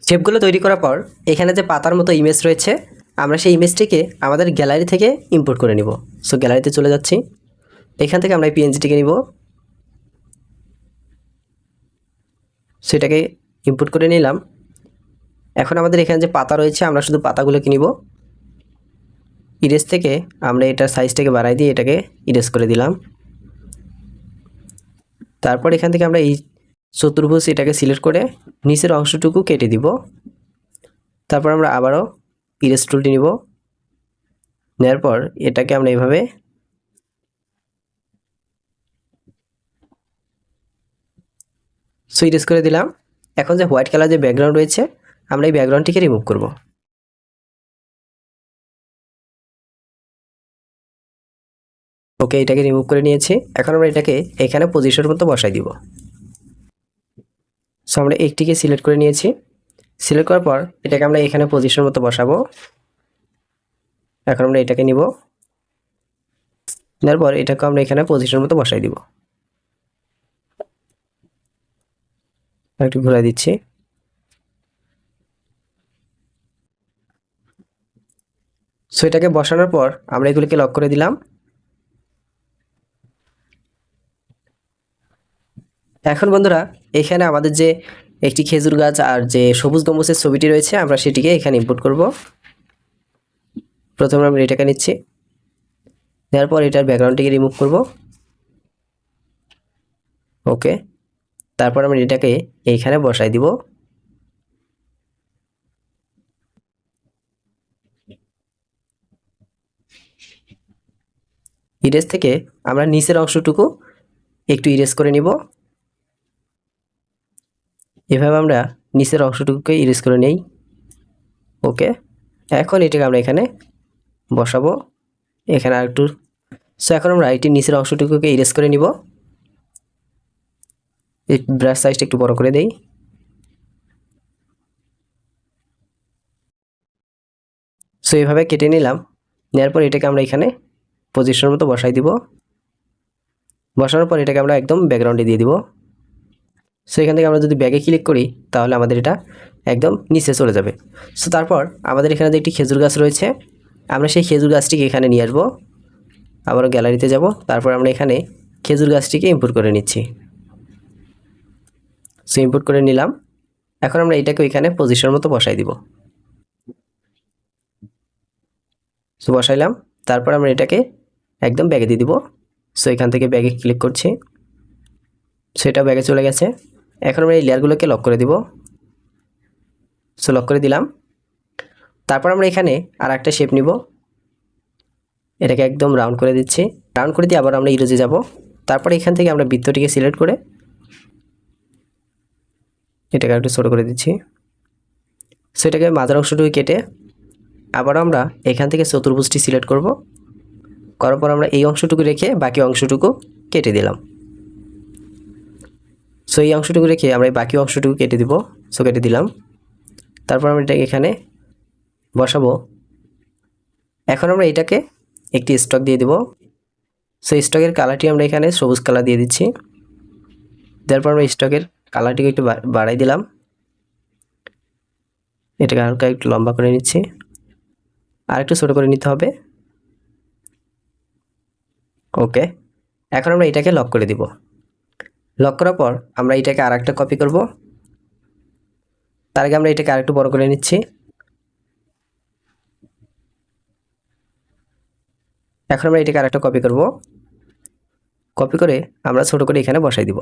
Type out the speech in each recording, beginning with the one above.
শেপগুলো তৈরি করার পর এখানে যে পাতার মতো ইমেজ রয়েছে, আমরা সেই ইমেজটিকে আমাদের গ্যালারি থেকে ইম্পোর্ট করে নিব। সো গ্যালারিতে চলে যাচ্ছি, এখান থেকে আমরা এই পিএনজিটিকে নিব, সেটাকে ইম্পোর্ট করে নিলাম। এখন আমাদের এখানে যে পাতা রয়েছে, আমরা শুধু পাতাগুলোকে নিব। ইরেজ থেকে আমরা এটার সাইজটাকে বাড়াই দিয়ে এটাকে ইরেজ করে দিলাম। তারপর এখান থেকে আমরা এই চতুর্ভুজ এটাকে সিলেক্ট করে নিচের অংশটুকু কেটে দিব। তারপর আমরা আবারও ইরেজ টুলটি নিব, নেওয়ার পর এটাকে আমরা এইভাবে ইরেজ করে দিলাম। এখন যে হোয়াইট কালার যে ব্যাকগ্রাউন্ড রয়েছে, আমরা এই ব্যাকগ্রাউন্ডটিকে রিমুভ করব। ওকে, এটাকে রিমুভ করে নিয়েছি। এখন আমরা এটাকে এখানে পজিশন মতো বসাই দিব। সো আমরা একটিকে সিলেক্ট করে নিয়েছি। সিলেক্ট করার পর এটাকে আমরা এখানে পজিশন মতো বসাবো। এখন আমরা এটাকে নিব, নেওয়ার পর এটাকে আমরা এখানে পজিশন মতো বসাই দিব। একটু ঘুরাই দিচ্ছি। সো এটাকে বসানোর পর আমরা এগুলিকে লক করে দিলাম। এখন বন্ধুরা, এখানে আমাদের যে একটি খেজুর গাছ আর যে সবুজ গম্বুজের ছবিটি রয়েছে, আমরা সেটিকে এখানে ইম্পোর্ট করব। প্রথমে আমরা এটাকে নিচ্ছি, নেওয়ার পর এটার ব্যাকগ্রাউন্ডটিকে রিমুভ করব। ওকে, তারপর আমরা এটাকে এইখানে বসাই দিব। ইরেজ থেকে আমরা নিচের অংশটুকু একটু ইরেজ করে নিব। এভাবে আমরা নিচের অংশটুকুকে ইরেজ করে নেই। ওকে, এখন এটাকে আমরা এখানে বসাবো, এখানে আর একটু। সো এখন আমরা এটির নিচের অংশটুকুকে ইরেজ করে নিব। এই ব্রাশ সাইজটা একটু বড় করে দেই। সো এইভাবে কেটে নিলাম। নেওয়ার পর এটাকে আমরা এখানে পজিশন মতো বসাই দিব। বসানোর পর এটাকে আমরা একদম ব্যাকগ্রাউন্ডে দিয়ে দিব। সো এখান থেকে আমরা যদি ব্যাগে ক্লিক করি, তাহলে আমাদের এটা একদম নিচে চলে যাবে। সো তারপর আমাদের এখানে যে একটি খেজুর গাছ রয়েছে, আমরা সেই খেজুর গাছটিকে এখানে নিয়ে আসবো। আবারও গ্যালারিতে যাব, তারপর আমরা এখানে খেজুর গাছটিকে ইম্পোর্ট করে নিচ্ছি। সো ইম্পোর্ট করে নিলাম। এখন আমরা এটাকে এখানে পজিশন মতো বসাই দিব। সো বসাইলাম, তারপর আমরা এটাকে একদম ব্যাগে দিয়ে দিব। সো এখান থেকে ব্যাগে ক্লিক করছি, সেটা ব্যাগে চলে গেছে। এখন আমরা এই লেয়ারগুলোকে লক করে দিব। সো লক করে দিলাম। তারপর আমরা এখানে আর একটা শেপ নিব, এটাকে একদম রাউন্ড করে দিচ্ছি। রাউন্ড করে দিয়ে আবার আমরা ইরেজে যাব। তারপর এখান থেকে আমরা বৃত্তটিকে সিলেক্ট করে এটাকে একটু ছোটো করে দিচ্ছি। সো এটাকে মাঝের অংশটুকু কেটে আবার আমরা এখান থেকে চতুর্ভুজটি সিলেক্ট করব। করার পর আমরা এই অংশটুকু রেখে বাকি অংশটুকু কেটে দিলাম। সো এই অংশটুকু রেখে আমরা এই বাকি অংশটুকু কেটে দিব। সো কেটে দিলাম। তারপর আমরা এটাকে এখানে বসাবো। এখন আমরা এটাকে একটি স্টক দিয়ে দেব। সো স্টকের কালারটি আমরা এখানে সবুজ কালার দিয়ে দিচ্ছি। তারপর আমরা স্টকের কালারটিকে একটু বাড়াই দিলাম। এটাকে হালকা একটু লম্বা করে নিচ্ছি, আর একটু ছোটো করে নিতে হবে। ওকে, এখন আমরা এটাকে লক করে দিব। লক করার পর আমরা এটাকে আর একটা কপি করব। তার আগে আমরা এটাকে আরেকটু বড় করে নিচ্ছি। এখন আমরা এটাকে আরেকটা কপি করব। কপি করে আমরা ছোট করে এখানে বসাই দিব।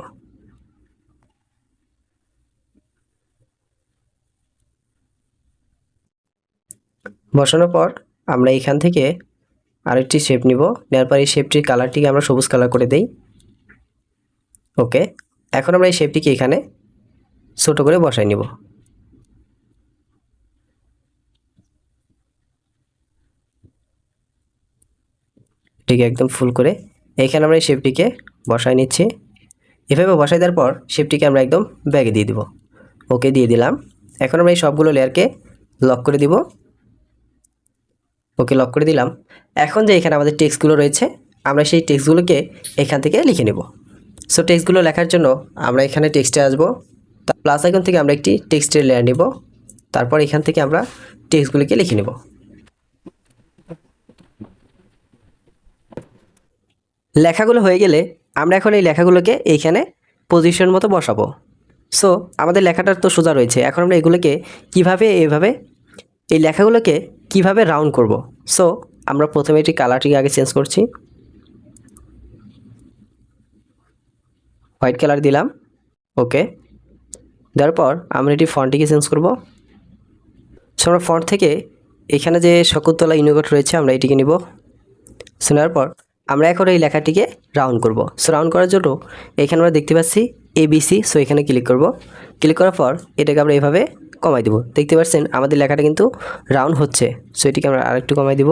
বসানোর পর আমরা এখান থেকে আরেকটি শেপ নিব। নেওয়ার পর এই শেপটির কালারটিকে আমরা সবুজ কালার করে দেই। ওকে, এখন আমরা এই শেপটিকে এখানে ছোট করে বসাই নিব। এটিকে একদম ফুল করে এখানে আমরা এই শেপটিকে বসাই নিচ্ছি। এভাবে বসাই দেওয়ার পর শেপটিকে আমরা একদম ব্যাগে দিয়ে দিব। ওকে, দিয়ে দিলাম। এখন আমরা এই সবগুলো লেয়ারকে লক করে দিব। ওকে, লক করে দিলাম। এখন যে এখানে আমাদের টেক্সটগুলো রয়েছে, আমরা সেই টেক্সটগুলোকে এখান থেকে লিখে নেব। সো টেক্সটগুলো লেখার জন্য আমরা এখানে টেক্সটে আসবো। প্লাস আইকন থেকে আমরা একটি টেক্সটের লেয়ার নেব। তারপর এখান থেকে আমরা টেক্সটগুলিকে লিখে নেব। লেখাগুলো হয়ে গেলে আমরা এখন এই লেখাগুলোকে এইখানে পজিশন মতো বসাবো। সো আমাদের লেখাটা তো সোজা রয়েছে, এখন আমরা এগুলোকে কিভাবে এইভাবে এই লেখাগুলোকে কিভাবে রাউন্ড করব। সো আমরা প্রথমে এটি কালারটিকে আগে চেঞ্জ করছি, হোয়াইট কালার দিলাম, ওকে। দেওয়ার পর আমরা এটি ফন্টটিকে চেঞ্জ করব। সো আমরা ফন্ট থেকে এখানে যে শকুন্তলা ইউনিকোড রয়েছে আমরা এটিকে নিব। সো নেওয়ার পর আমরা এখন এই লেখাটিকে রাউন্ড করব। সো রাউন্ড করার জন্য এখানে আমরা দেখতে পাচ্ছি ABC। সো এখানে ক্লিক করব। ক্লিক করার পর এটাকে আমরা এইভাবে কমাই দেব। দেখতে পাচ্ছেন আমাদের লেখাটা কিন্তু রাউন্ড হচ্ছে। সো এটিকে আমরা আরেকটু কমাই দেব।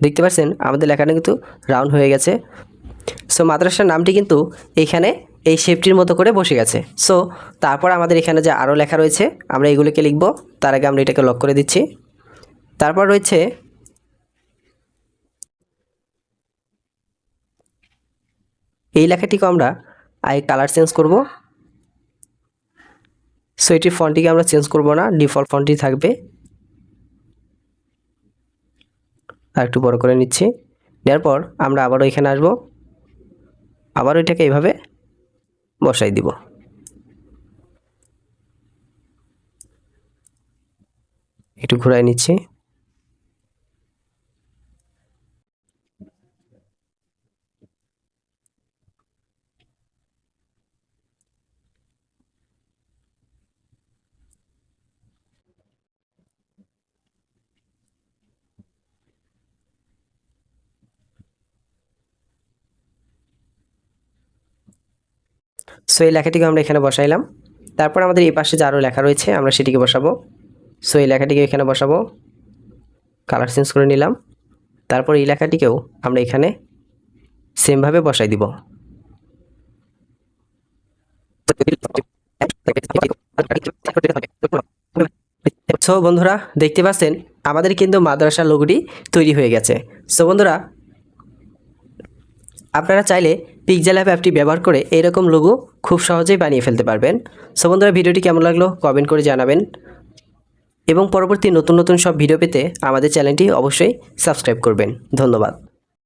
দেখতে পাচ্ছেন আমাদের লেখাটা কিন্তু রাউন্ড হয়ে গেছে। সো মাদ্রাসার নামটি কিন্তু এখানে এই শেপটির মতো করে বসে গেছে। সো তারপর আমাদের এখানে যে আরও লেখা রয়েছে আমরা এগুলোকে লিখব। তার আগে আমরা এটাকে লক করে দিচ্ছি। তারপর রয়েছে এই লেখাটিকে আমরা কালার চেঞ্জ করব। সো এটির ফন্টটিকে আমরা চেঞ্জ করব না, ডিফল্ট ফন্টই থাকবে। আর একটু বড় করে নিচ্ছি। নেওয়ার পর আমরা আবারও এখানে আসব, আবারও এটাকে এইভাবে বসাই দিব। একটু ঘুরাই নিচ্ছি। সো এই লেখাটিকে আমরা এখানে বসাইলাম। তারপর আমাদের এই পাশে যে আরও লেখা রয়েছে আমরা সেটিকে বসাবো। সো এই লেখাটিকে এখানে বসাবো, কালার চেঞ্জ করে নিলাম। তারপর এই লেখাটিকেও আমরা এখানে সেমভাবে বসাই দিব। সো বন্ধুরা দেখতে পাচ্ছেন আমাদের কিন্তু মাদ্রাসার লোগোটি তৈরি হয়ে গেছে। সো বন্ধুরা আপনারা চাইলে পিক্সেল অ্যাপটি ব্যবহার করে এরকম লোগো খুব সহজেই বানিয়ে ফেলতে পারবেন। সো বন্ধুরা ভিডিওটি কেমন লাগলো কমেন্ট করে জানাবেন এবং পরবর্তী নতুন নতুন সব ভিডিও পেতে আমাদের চ্যানেলটি অবশ্যই সাবস্ক্রাইব করবেন। ধন্যবাদ।